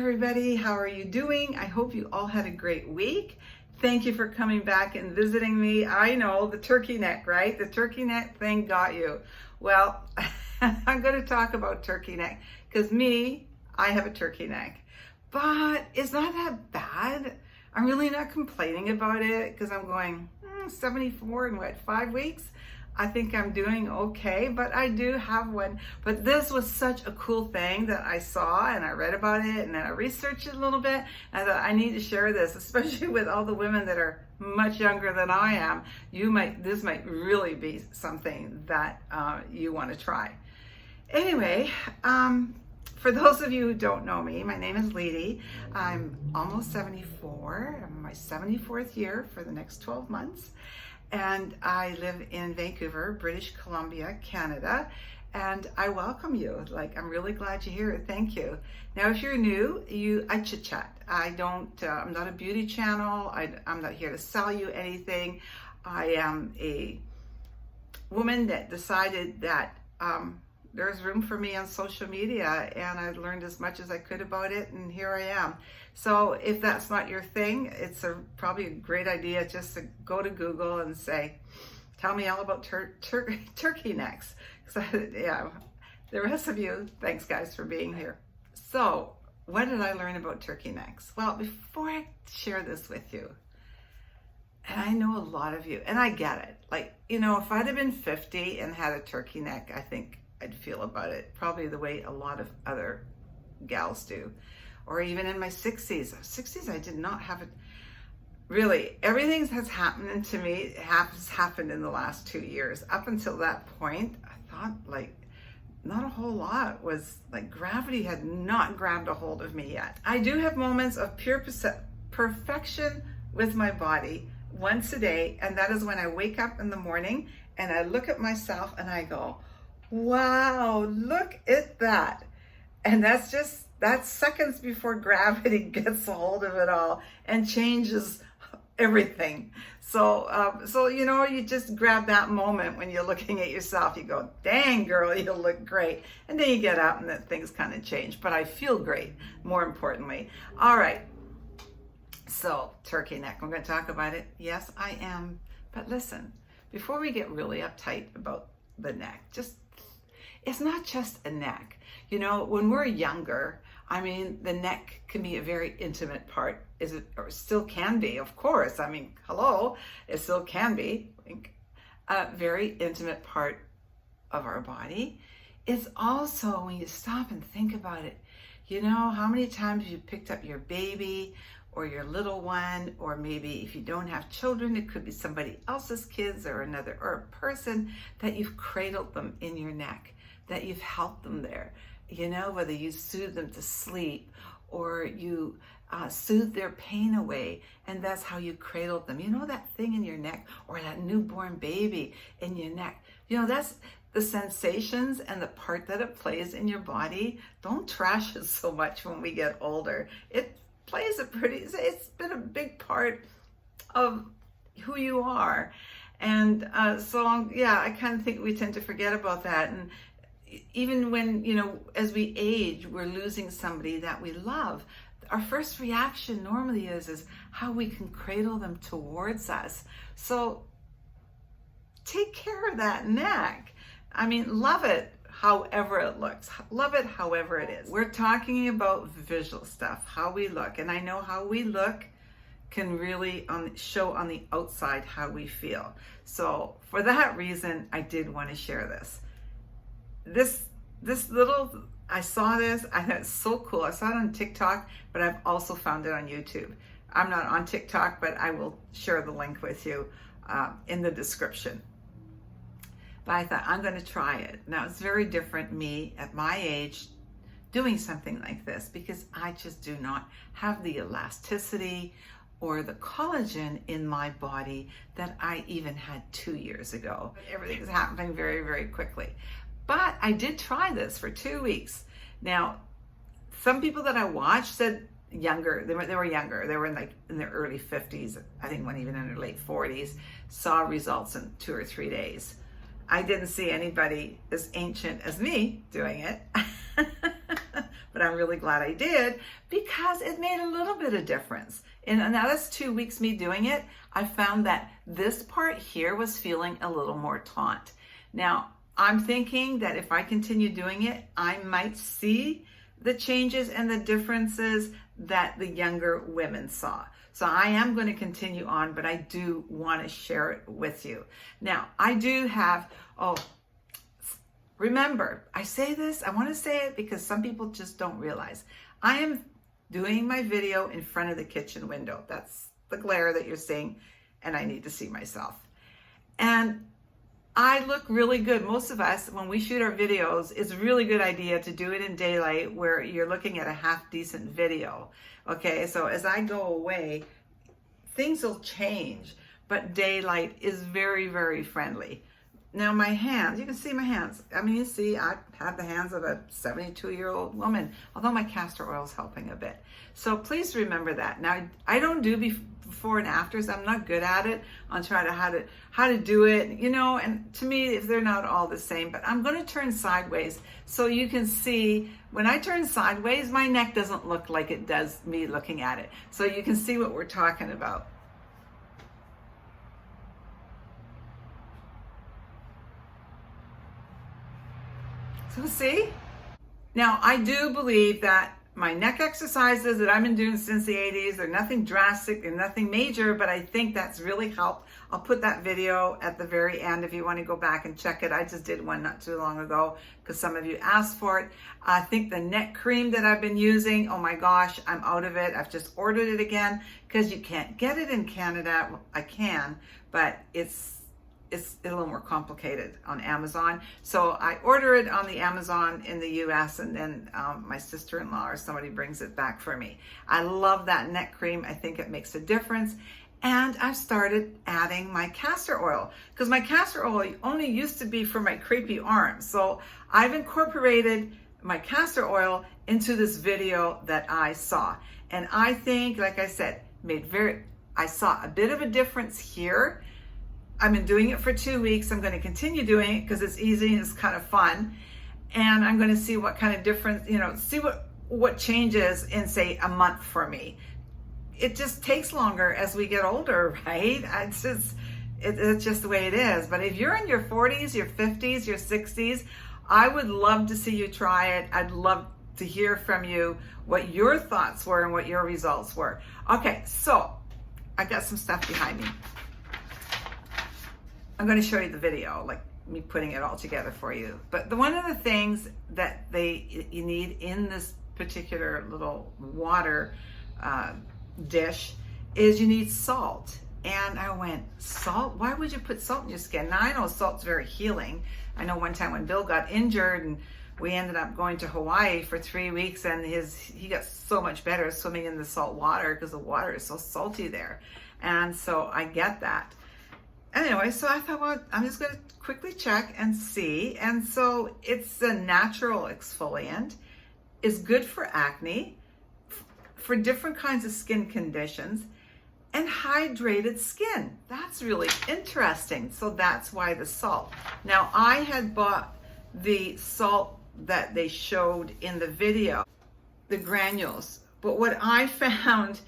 everybody, how are you doing? I hope you all had a great week. Thank you for coming back and visiting me. I know, the turkey neck, right? The turkey neck thing got you. Well, I'm going to talk about turkey neck because I have a turkey neck, but it's not that bad. I'm really not complaining about it because I'm going 74 in 5 weeks? I think I'm doing okay, but I do have one. But this was such a cool thing that I saw and I read about it and then I researched it a little bit. And I thought I need to share this, especially with all the women that are much younger than I am. This might really be something that you want to try. Anyway, for those of you who don't know me, my name is Liedy. I'm almost 74. I'm in my 74th year for the next 12 months. And I live in Vancouver, British Columbia, Canada. And I welcome you. I'm really glad you're here. Thank you. Now, if you're new, I chit chat. I'm not a beauty channel. I'm not here to sell you anything. I am a woman that decided that there's room for me on social media, and I learned as much as I could about it, and here I am. So if that's not your thing, it's probably a great idea just to go to Google and say, tell me all about turkey necks. Yeah, the rest of you, thanks guys for being here. So what did I learn about turkey necks? Well, before I share this with you, and I know a lot of you, and I get it. If I'd have been 50 and had a turkey neck, I think I'd feel about it probably the way a lot of other gals do. Or even in my 60s. 60s, I did not have it. Really, everything has happened to me has happened in the last 2 years. Up until that point, I thought not a whole lot was gravity had not grabbed a hold of me yet. I do have moments of pure perfection with my body once a day, and that is when I wake up in the morning and I look at myself and I go, wow, look at that. And that's seconds before gravity gets a hold of it all and changes everything. So you just grab that moment when you're looking at yourself. You go, dang girl, you look great. And then you get up and then things kind of change. But I feel great, more importantly. All right. So turkey neck, we're going to talk about it. Yes, I am. But listen, before we get really uptight about the neck, it's not just a neck. When we're younger, the neck can be a very intimate part. Or still can be, of course. Hello, it still can be a very intimate part of our body. It's also, when you stop and think about it, how many times you picked up your baby or your little one, or maybe if you don't have children, it could be somebody else's kids or a person that you've cradled them in your neck, that you've helped them there, whether you soothe them to sleep or you soothe their pain away, and that's how you cradled them. That thing in your neck, or that newborn baby in your neck, that's the sensations and the part that it plays in your body. Don't trash it so much when we get older. It plays it's been a big part of who you are. And I kind of think we tend to forget about that. And even when, as we age, we're losing somebody that we love, our first reaction normally is how we can cradle them towards us. So take care of that neck. Love it however it looks. Love it however it is. We're talking about visual stuff, how we look. And I know how we look can really show on the outside how we feel. So for that reason, I did want to share this. I saw this, I thought it's so cool. I saw it on TikTok, but I've also found it on YouTube. I'm not on TikTok, but I will share the link with you in the description. But I thought, I'm going to try it. Now, it's very different, me at my age, doing something like this, because I just do not have the elasticity or the collagen in my body that I even had 2 years ago. Everything is happening very, very quickly. But I did try this for 2 weeks. Now, some people that I watched said younger, they were younger. They were in their early 50s. I think one even in their late 40s, saw results in 2 or 3 days. I didn't see anybody as ancient as me doing it. But but I'm really glad I did because it made a little bit of difference. And now that's 2 weeks me doing it. I found that this part here was feeling a little more taut. Now, I'm thinking that if I continue doing it, I might see the changes and the differences that the younger women saw. So I am going to continue on, but I do want to share it with you. Now, I do have, remember, I say this, I want to say it because some people just don't realize. I am doing my video in front of the kitchen window. That's the glare that you're seeing, and I need to see myself. And I look really good. Most of us, when we shoot our videos, it's a really good idea to do it in daylight where you're looking at a half decent video. Okay, so as I go away, things will change, but daylight is very, very friendly. Now my hands, you can see my hands. I mean, you see, I have the hands of a 72-year-old woman, although my castor oil is helping a bit. So please remember that. Now, I don't do before and afters. I'm not good at it. I'll try to how to do it, you know, and to me, if they're not all the same, but I'm going to turn sideways so you can see when I turn sideways, my neck doesn't look like it does me looking at it. So you can see what we're talking about. So see? Now, I do believe that my neck exercises that I've been doing since the 80s, they're nothing drastic, they're nothing major, but I think that's really helped. I'll put that video at the very end if you want to go back and check it. I just did one not too long ago because some of you asked for it. I think the neck cream that I've been using, oh my gosh, I'm out of it. I've just ordered it again because you can't get it in Canada. Well, I can, but it's a little more complicated on Amazon. So I order it on the Amazon in the US, and then my sister-in-law or somebody brings it back for me. I love that neck cream. I think it makes a difference. And I've started adding my castor oil because my castor oil only used to be for my crepey arms. So I've incorporated my castor oil into this video that I saw. And I think, like I said, I saw a bit of a difference here. I've been doing it for 2 weeks. I'm going to continue doing it because it's easy and it's kind of fun. And I'm going to see what kind of difference, you know, see what changes in, say, a month for me. It just takes longer as we get older, right? It's just the way it is. But if you're in your 40s, your 50s, your 60s, I would love to see you try it. I'd love to hear from you what your thoughts were and what your results were. Okay, so I got some stuff behind me. I'm going to show you the video, like me putting it all together for you. But one of the things that you need in this particular little water dish is you need salt. And I went, salt? Why would you put salt in your skin? Now I know salt's very healing. I know one time when Bill got injured and we ended up going to Hawaii for 3 weeks, and he got so much better swimming in the salt water because the water is so salty there. And so I get that. Anyway, so I thought, well, I'm just going to quickly check and see. And so it's a natural exfoliant. It's good for acne, for different kinds of skin conditions, and hydrated skin. That's really interesting. So that's why the salt. Now, I had bought the salt that they showed in the video, the granules. But what I found,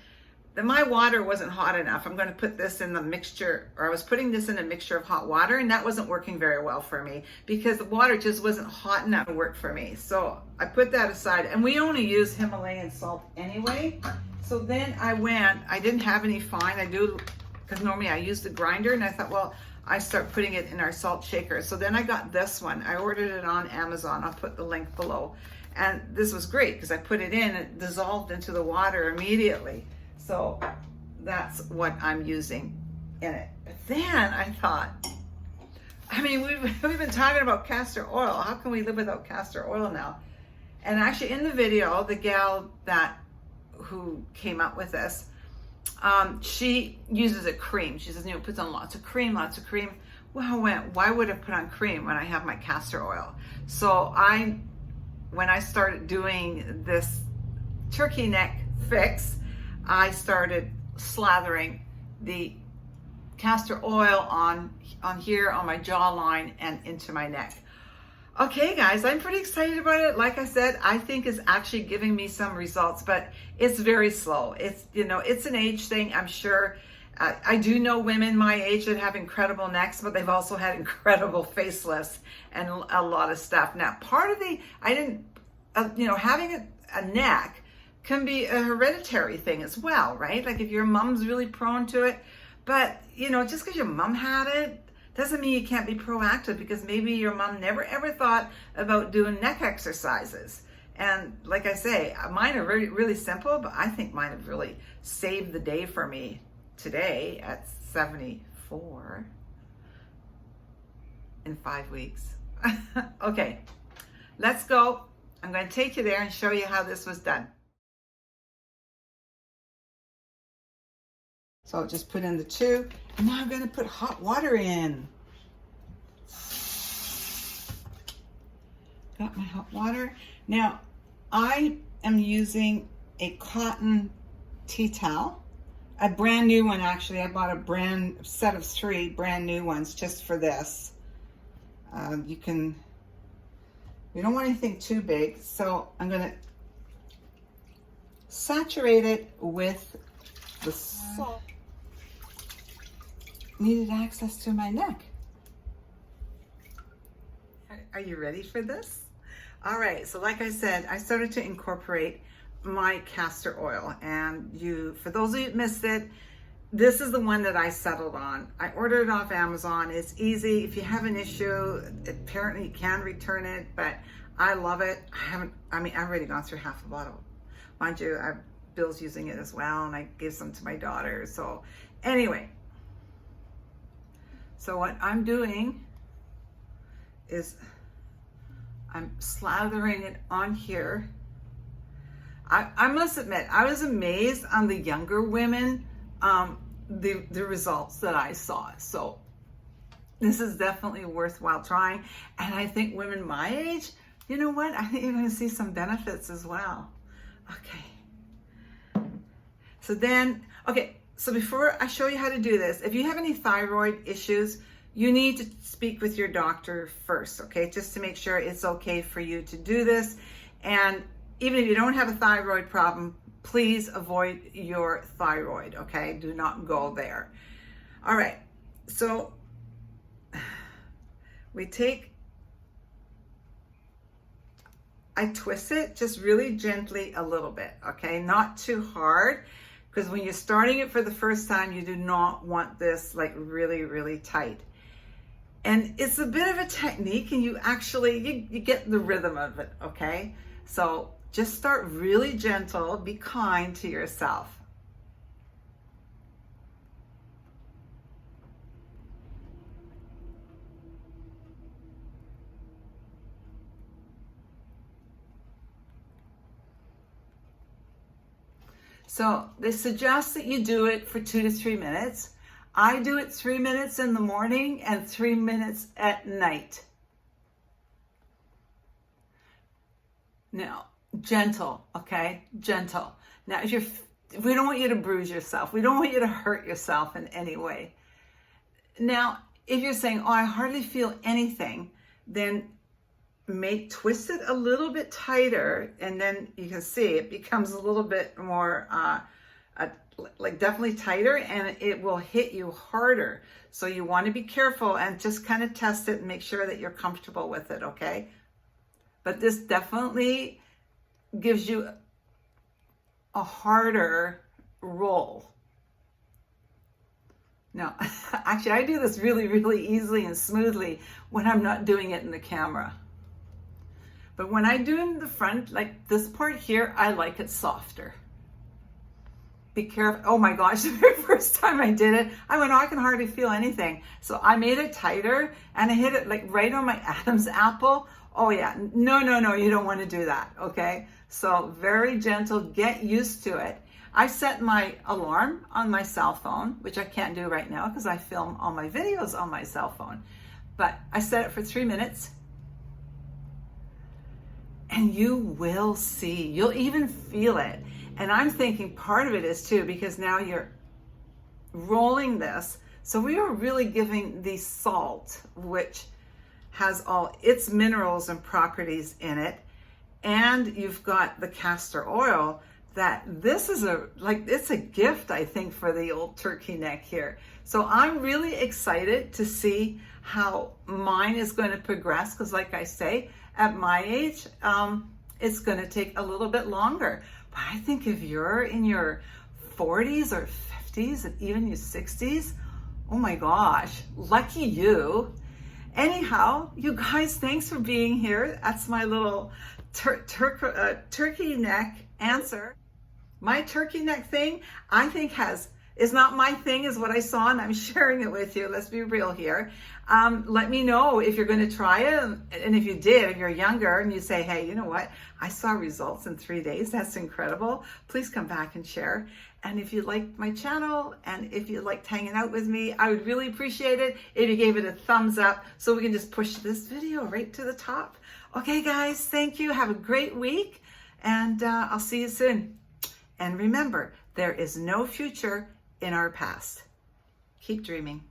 that my water wasn't hot enough. I'm going to put this in the mixture, or I was putting this in a mixture of hot water, and that wasn't working very well for me because the water just wasn't hot enough to work for me. So I put that aside, and we only use Himalayan salt anyway. So then I didn't have any fine. I do, because normally I use the grinder, and I thought, well, I start putting it in our salt shaker. So then I got this one. I ordered it on Amazon. I'll put the link below. And this was great because I put it in, it dissolved into the water immediately. So that's what I'm using in it. But then I thought, I mean, we've been talking about castor oil. How can we live without castor oil now? And actually in the video, the gal who came up with this, she uses a cream. She says, you know, puts on lots of cream, lots of cream. Well, I went, why would I put on cream when I have my castor oil? So when I started doing this turkey neck fix, I started slathering the castor oil on here, on my jawline, and into my neck. Okay guys, I'm pretty excited about it. Like I said, I think it's actually giving me some results, but it's very slow. It's, you know, it's an age thing, I'm sure. I do know women my age that have incredible necks, but they've also had incredible facelifts and a lot of stuff. Now, part of the, you know, having a neck can be a hereditary thing as well, right? Like if your mom's really prone to it, but you know, just because your mom had it, doesn't mean you can't be proactive, because maybe your mom never ever thought about doing neck exercises. And like I say, mine are really, really simple, but I think mine have really saved the day for me today at 74 in 5 weeks. Okay, let's go. I'm going to take you there and show you how this was done. So just put in the tube, and now I'm going to put hot water in. Got my hot water. Now, I am using a cotton tea towel, a brand new one actually. I bought a set of 3 brand new ones just for this. You don't want anything too big, so I'm going to saturate it with the salt. Needed access to my neck. Are you ready for this? All right, so like I said, I started to incorporate my castor oil, and for those of you who missed it, this is the one that I settled on. I ordered it off Amazon. It's easy. If you have an issue, apparently you can return it, but I love it. I've already gone through half a bottle. Mind you, Bill's using it as well, and I give some to my daughter. So anyway, so what I'm doing is I'm slathering it on here. I must admit, I was amazed on the younger women, the results that I saw. So this is definitely worthwhile trying. And I think women my age, you know what? I think you're going to see some benefits as well. Okay. So before I show you how to do this, if you have any thyroid issues, you need to speak with your doctor first, okay? Just to make sure it's okay for you to do this. And even if you don't have a thyroid problem, please avoid your thyroid, okay? Do not go there. All right, so I twist it just really gently a little bit, okay? Not too hard, because when you're starting it for the first time, you do not want this like really, really tight. And it's a bit of a technique, and you actually, you get the rhythm of it, okay? So just start really gentle, be kind to yourself. So they suggest that you do it for 2 to 3 minutes. I do it 3 minutes in the morning and 3 minutes at night. Now, gentle, okay? Gentle. Now, we don't want you to bruise yourself. We don't want you to hurt yourself in any way. Now, if you're saying, oh, I hardly feel anything, then twist it a little bit tighter, and then you can see it becomes a little bit more, like definitely tighter, and it will hit you harder. So you want to be careful and just kind of test it and make sure that you're comfortable with it, okay? But this definitely gives you a harder roll. Now, actually, I do this really, really easily and smoothly when I'm not doing it in the camera. But when I do it in the front, like this part here, I like it softer. Be careful. Oh my gosh, the very first time I did it, I went, oh, I can hardly feel anything. So I made it tighter, and I hit it like right on my Adam's apple. Oh yeah, no, you don't want to do that, okay? So very gentle, get used to it. I set my alarm on my cell phone, which I can't do right now because I film all my videos on my cell phone. But I set it for 3 minutes, and you will see, you'll even feel it. And I'm thinking part of it is too, because now you're rolling this. So we are really giving the salt, which has all its minerals and properties in it. And you've got the castor oil that this is it's a gift, I think, for the old turkey neck here. So I'm really excited to see how mine is going to progress, because like I say, at my age, it's going to take a little bit longer. But I think if you're in your 40s or 50s and even your 60s, oh my gosh, lucky you. Anyhow, you guys, thanks for being here. That's my little turkey neck answer. My turkey neck thing, I think is not my thing, is what I saw, and I'm sharing it with you. Let's be real here. Let me know if you're going to try it. And if you did, if you're younger and you say, hey, you know what? I saw results in 3 days. That's incredible. Please come back and share. And if you liked my channel and if you liked hanging out with me, I would really appreciate it if you gave it a thumbs up so we can just push this video right to the top. Okay, guys, thank you. Have a great week, and I'll see you soon. And remember, there is no future in our past. Keep dreaming.